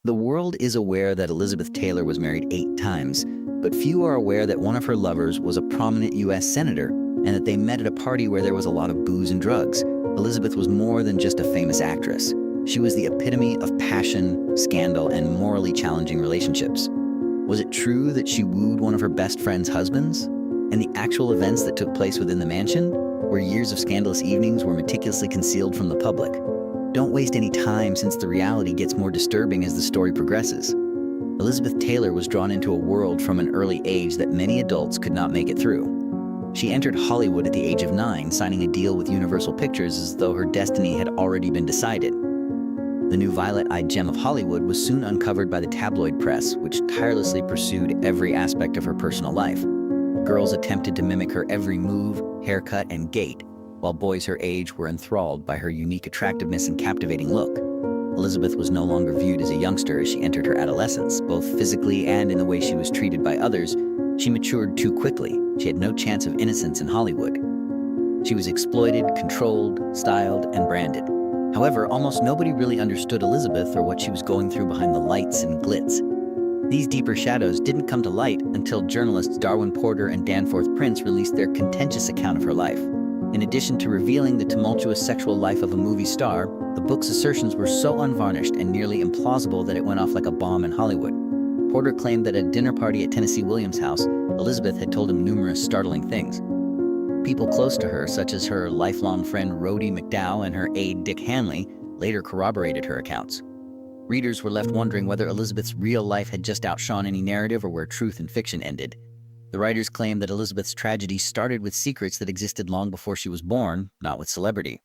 The world is aware that Elizabeth Taylor was married 8 times, but few are aware that one of her lovers was a prominent U.S. senator and that they met at a party where there was a lot of booze and drugs. Elizabeth was more than just a famous actress. She was the epitome of passion, scandal, and morally challenging relationships. Was it true that she wooed one of her best friend's husbands? And the actual events that took place within the mansion, where years of scandalous evenings were meticulously concealed from the public? Don't waste any time, since the reality gets more disturbing as the story progresses. Elizabeth Taylor was drawn into a world from an early age that many adults could not make it through. She entered Hollywood at the age of 9, signing a deal with Universal Pictures as though her destiny had already been decided. The new violet-eyed gem of Hollywood was soon uncovered by the tabloid press, which tirelessly pursued every aspect of her personal life. Girls attempted to mimic her every move, haircut, and gait, while boys her age were enthralled by her unique attractiveness and captivating look. Elizabeth was no longer viewed as a youngster as she entered her adolescence, both physically and in the way she was treated by others. She matured too quickly. She had no chance of innocence in Hollywood. She was exploited, controlled, styled, and branded. However, almost nobody really understood Elizabeth or what she was going through behind the lights and glitz. These deeper shadows didn't come to light until journalists Darwin Porter and Danforth Prince released their contentious account of her life. In addition to revealing the tumultuous sexual life of a movie star, the book's assertions were so unvarnished and nearly implausible that it went off like a bomb in Hollywood. Porter claimed that at a dinner party at Tennessee Williams' house, Elizabeth had told him numerous startling things. People close to her, such as her lifelong friend Rhodey McDowell and her aide Dick Hanley, later corroborated her accounts. Readers were left wondering whether Elizabeth's real life had just outshone any narrative or where truth and fiction ended. The writers claimed that Elizabeth's tragedy started with secrets that existed long before she was born, not with celebrity.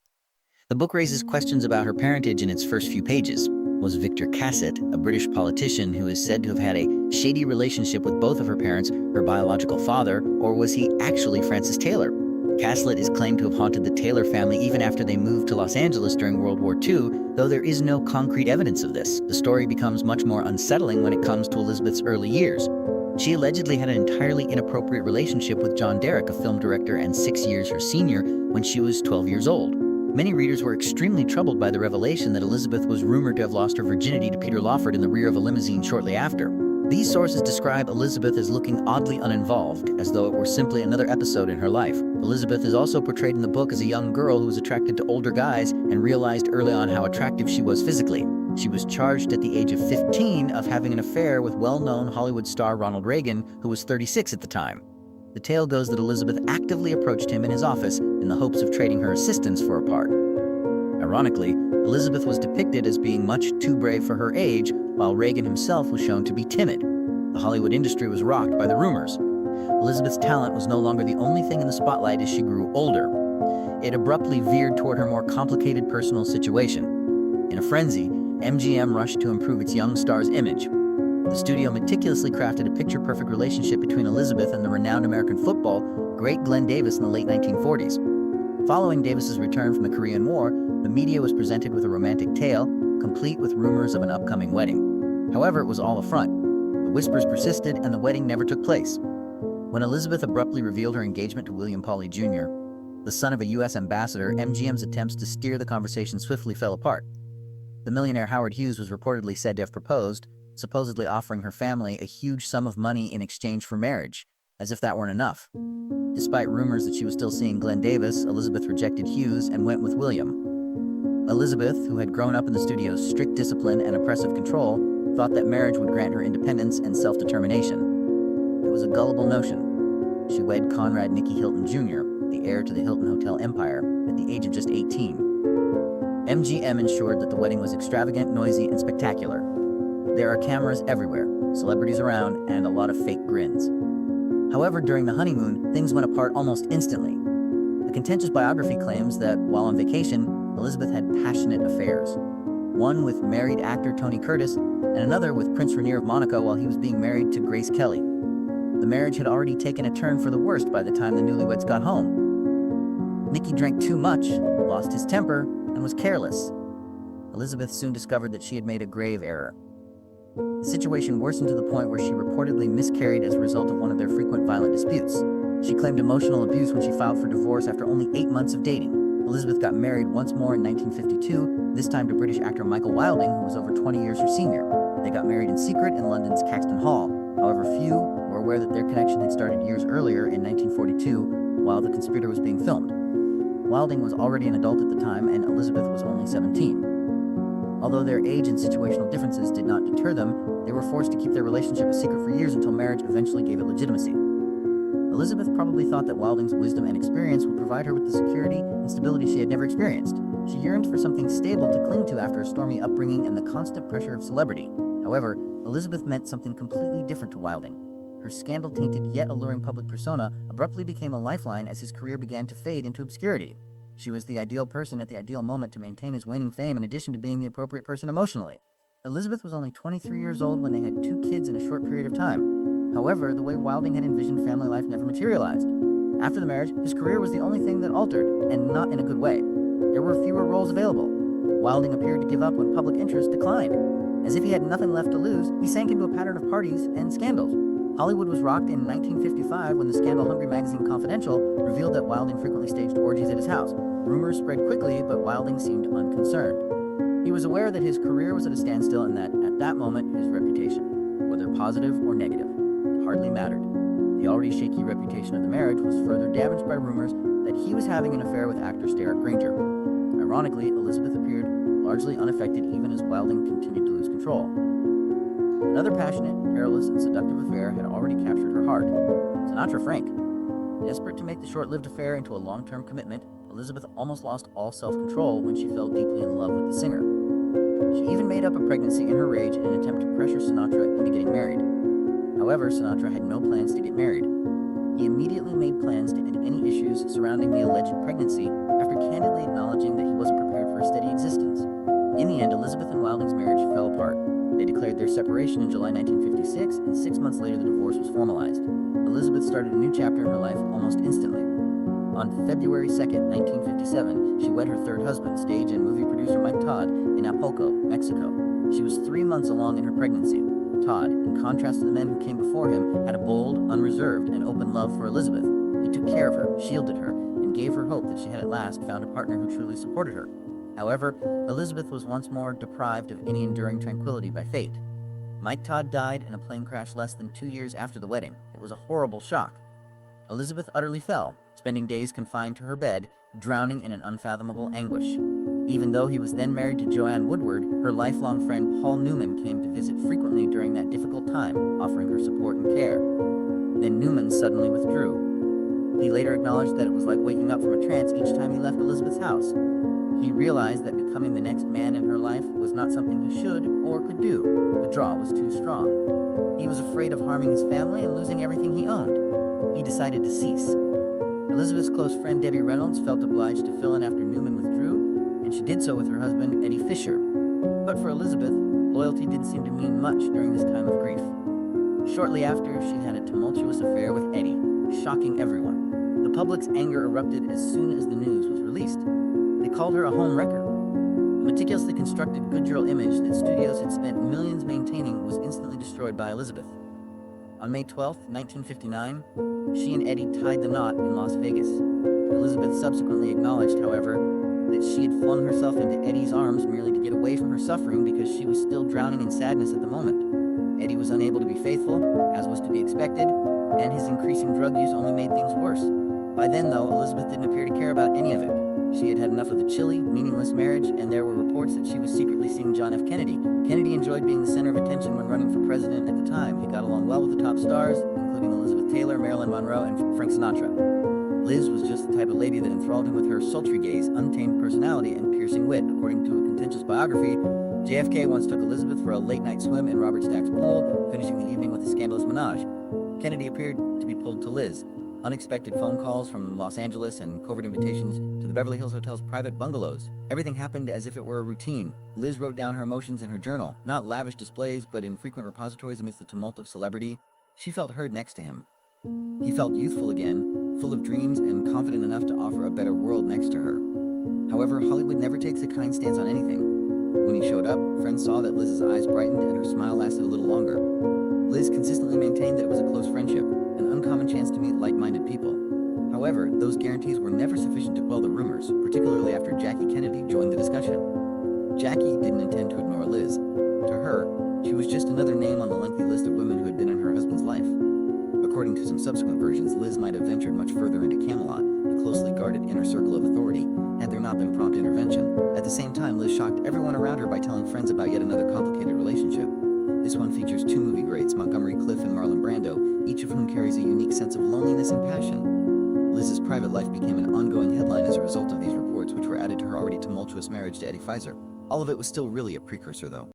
The book raises questions about her parentage in its first few pages. Was Victor Cassett, a British politician who is said to have had a shady relationship with both of her parents, her biological father, or was he actually Francis Taylor? Cassett is claimed to have haunted the Taylor family even after they moved to Los Angeles during World War II, though there is no concrete evidence of this. The story becomes much more unsettling when it comes to Elizabeth's early years. She allegedly had an entirely inappropriate relationship with John Derek, a film director and 6 years her senior, when she was 12 years old. Many readers were extremely troubled by the revelation that Elizabeth was rumored to have lost her virginity to Peter Lawford in the rear of a limousine shortly after. These sources describe Elizabeth as looking oddly uninvolved, as though it were simply another episode in her life. Elizabeth is also portrayed in the book as a young girl who was attracted to older guys and realized early on how attractive she was physically. She was charged at the age of 15 of having an affair with well-known Hollywood star Ronald Reagan, who was 36 at the time. The tale goes that Elizabeth actively approached him in his office in the hopes of trading her assistance for a part. Ironically, Elizabeth was depicted as being much too brave for her age, while Reagan himself was shown to be timid. The Hollywood industry was rocked by the rumors. Elizabeth's talent was no longer the only thing in the spotlight as she grew older. It abruptly veered toward her more complicated personal situation. In a frenzy, MGM rushed to improve its young star's image. The studio meticulously crafted a picture-perfect relationship between Elizabeth and the renowned American football great Glenn Davis in the late 1940s. Following Davis's return from the Korean War, the media was presented with a romantic tale, complete with rumors of an upcoming wedding. However, it was all a front. The whispers persisted, and the wedding never took place. When Elizabeth abruptly revealed her engagement to William Pauley Jr., the son of a U.S. ambassador, MGM's attempts to steer the conversation swiftly fell apart. The millionaire Howard Hughes was reportedly said to have proposed, supposedly offering her family a huge sum of money in exchange for marriage, as if that weren't enough. Despite rumors that she was still seeing Glenn Davis, Elizabeth rejected Hughes and went with William. Elizabeth, who had grown up in the studio's strict discipline and oppressive control, thought that marriage would grant her independence and self-determination. It was a gullible notion. She wed Conrad Nicky Hilton Jr., the heir to the Hilton Hotel empire, at the age of just 18. MGM ensured that the wedding was extravagant, noisy, and spectacular. There are cameras everywhere, celebrities around, and a lot of fake grins. However, during the honeymoon, things went apart almost instantly. A contentious biography claims that, while on vacation, Elizabeth had passionate affairs. One with married actor Tony Curtis, and another with Prince Rainier of Monaco while he was being married to Grace Kelly. The marriage had already taken a turn for the worst by the time the newlyweds got home. Nicky drank too much, lost his temper, and was careless. Elizabeth soon discovered that she had made a grave error. The situation worsened to the point where she reportedly miscarried as a result of one of their frequent violent disputes. She claimed emotional abuse when she filed for divorce after only 8 months of dating. Elizabeth got married once more in 1952, this time to British actor Michael Wilding, who was over 20 years her senior. They got got married in secret in London's Caxton Hall. However, few were aware that their connection had started years earlier in 1942 while The Conspirator was being filmed. Wilding was already an adult at the time, and Elizabeth was only 17. Although their age and situational differences did not deter them, they were forced to keep their relationship a secret for years until marriage eventually gave it legitimacy. Elizabeth probably thought that Wilding's wisdom and experience would provide her with the security and stability she had never experienced. She yearned for something stable to cling to after a stormy upbringing and the constant pressure of celebrity. However, Elizabeth meant something completely different to Wilding. Her scandal-tainted yet alluring public persona abruptly became a lifeline as his career began to fade into obscurity. She was the ideal person at the ideal moment to maintain his waning fame in addition to being the appropriate person emotionally. Elizabeth was only 23 years old when they had 2 kids in a short period of time. However, the way Wilding had envisioned family life never materialized. After the marriage, his career was the only thing that altered, and not in a good way. There were fewer roles available. Wilding appeared to give up when public interest declined. As if he had nothing left to lose, he sank into a pattern of parties and scandals. Hollywood was rocked in 1955 when the scandal-hungry magazine Confidential revealed that Wilding frequently staged orgies at his house. Rumors spread quickly, but Wilding seemed unconcerned. He was aware that his career was at a standstill and that, at that moment, his reputation, whether positive or negative, hardly mattered. The already shaky reputation of the marriage was further damaged by rumors that he was having an affair with actor Derek Granger. Ironically, Elizabeth appeared largely unaffected even as Wilding continued to lose control. Another passionate, perilous, and seductive affair had already captured her heart, Sinatra Frank. Desperate to make the short-lived affair into a long-term commitment, Elizabeth almost lost all self-control when she fell deeply in love with the singer. She even made up a pregnancy in her rage in an attempt to pressure Sinatra into getting married. However, Sinatra had no plans to get married. He immediately made plans to end any issues surrounding the alleged pregnancy after candidly acknowledging that he wasn't prepared for a steady existence. In the end, Elizabeth and Wilding's marriage fell apart. They declared their separation in July 1956, and 6 months later the divorce was formalized. Elizabeth started a new chapter in her life almost instantly. On February 2, 1957, she wed her third husband, stage and movie producer Mike Todd, in Acapulco, Mexico. She was 3 months along in her pregnancy. Todd, in contrast to the men who came before him, had a bold, unreserved, and open love for Elizabeth. He took care of her, shielded her, and gave her hope that she had at last found a partner who truly supported her. However, Elizabeth was once more deprived of any enduring tranquility by fate. Mike Todd died in a plane crash less than 2 years after the wedding. It was a horrible shock. Elizabeth utterly fell, spending days confined to her bed, drowning in an unfathomable anguish. Even though he was then married to Joanne Woodward, her lifelong friend Paul Newman came to visit frequently during that difficult time, offering her support and care. Then Newman suddenly withdrew. He later acknowledged that it was like waking up from a trance each time he left Elizabeth's house. He realized that becoming the next man in her life was not something he should or could do. The draw was too strong. He was afraid of harming his family and losing everything he owned. He decided to cease. Elizabeth's close friend Debbie Reynolds felt obliged to fill in after Newman withdrew, and she did so with her husband Eddie Fisher. But for Elizabeth, loyalty didn't seem to mean much during this time of grief. Shortly after, she had a tumultuous affair with Eddie, shocking everyone. The public's anger erupted as soon as the news was released. They called her a home wrecker. A meticulously constructed good girl image that studios had spent millions maintaining was instantly destroyed by Elizabeth. On May 12, 1959, she and Eddie tied the knot in Las Vegas. Elizabeth subsequently acknowledged, however, that she had flung herself into Eddie's arms merely to get away from her suffering because she was still drowning in sadness at the moment. Eddie was unable to be faithful, as was to be expected, and his increasing drug use only made things worse. By then, though, Elizabeth didn't appear to care about any of it. She had had enough of the chilly, meaningless marriage, and there were reports that she was secretly seeing John F. Kennedy. Kennedy enjoyed being the center of attention when running for president at the time. He got along well with the top stars, including Elizabeth Taylor, Marilyn Monroe, and Frank Sinatra. Liz was just the type of lady that enthralled him with her sultry gaze, untamed personality, and piercing wit. According to a contentious biography, JFK once took Elizabeth for a late-night swim in Robert Stack's pool, finishing the evening with a scandalous menage. Kennedy appeared to be pulled to Liz. Unexpected phone calls from Los Angeles and covert invitations to the Beverly Hills Hotel's private bungalows. Everything happened as if it were a routine. Liz wrote down her emotions in her journal, not lavish displays, but in frequent repositories amidst the tumult of celebrity. She felt heard next to him. He felt youthful again, full of dreams and confident enough to offer a better world next to her. However, Hollywood never takes a kind stance on anything. When he showed up, friends saw that Liz's eyes brightened and her smile lasted a little longer. Liz consistently maintained that it was a close friendship, an uncommon chance to meet like-minded people. However, those guarantees were never sufficient to quell the rumors, particularly after Jackie Kennedy joined the discussion. Jackie didn't intend to ignore Liz. To her, She was just another name on the lengthy list of women who had been in her husband's life. According to some subsequent versions, Liz might have ventured much further into Camelot, the closely guarded inner circle of authority, had there not been prompt intervention. At the same time, Liz shocked everyone around her by telling friends about yet another complicated relationship. This one features two movie greats, Montgomery Clift and Marlon Brando, each of whom carries a unique sense of loneliness and passion. Liz's private life became an ongoing headline as a result of these reports, which were added to her already tumultuous marriage to Eddie Pfizer. All of it was still really a precursor, though.